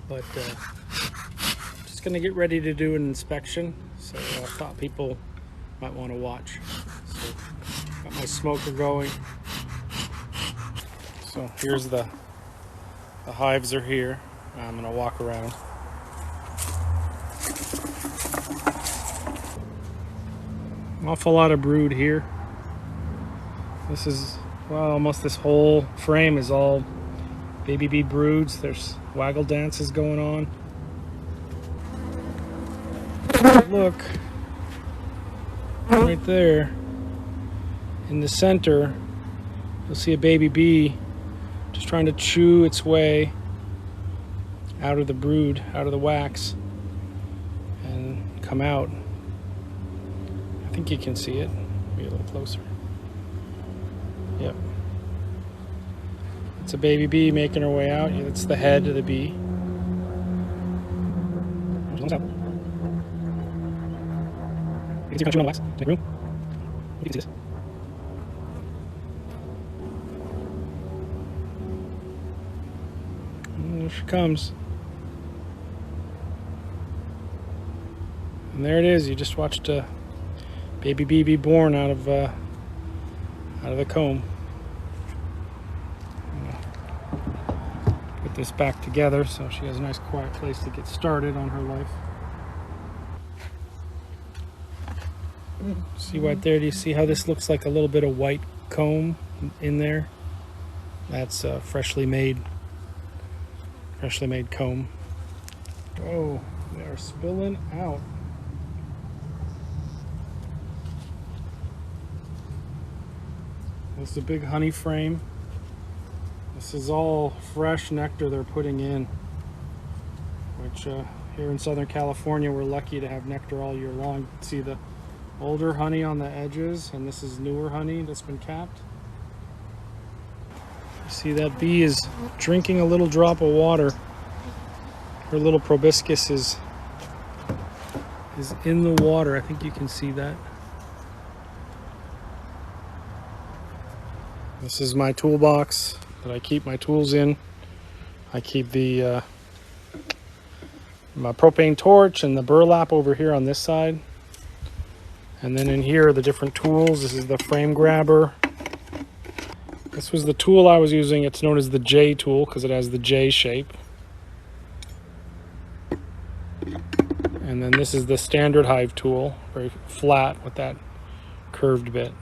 but just gonna get ready to do an inspection. So I thought people might want to watch. So got my smoker going. So here's the hives are here. I'm gonna walk around. An awful lot of brood here. This is, well, almost this whole frame is all baby bee broods. There's waggle dances going on. Look, right there in the center, you'll see a baby bee just trying to chew its way out of the brood, out of the wax, and come out. I think you can see it. Be a little closer. Yep. It's a baby bee making her way out. It's the head of the bee. You can see her chewing on the wax. Make room. You can see this. And there she comes. And there it is. You just watched a baby bee be born out of the comb. Put this back together so she has a nice quiet place to get started on her life. See right there, do you see how this looks like a little bit of white comb in there? That's freshly made comb. Oh, they are spilling out. This is a big honey frame. This is all fresh nectar they're putting in, which here in Southern California we're lucky to have nectar all year long. You can see the older honey on the edges, and this is newer honey that's been capped. You see that bee is drinking a little drop of water. Her little proboscis is in the water. I think you can see that. This is my toolbox that I keep my tools in. I keep the my propane torch and the burlap over here on this side. And then in here are the different tools. This is the frame grabber. This was the tool I was using. It's known as the J tool because it has the J shape. And then this is the standard Hive tool, very flat with that curved bit.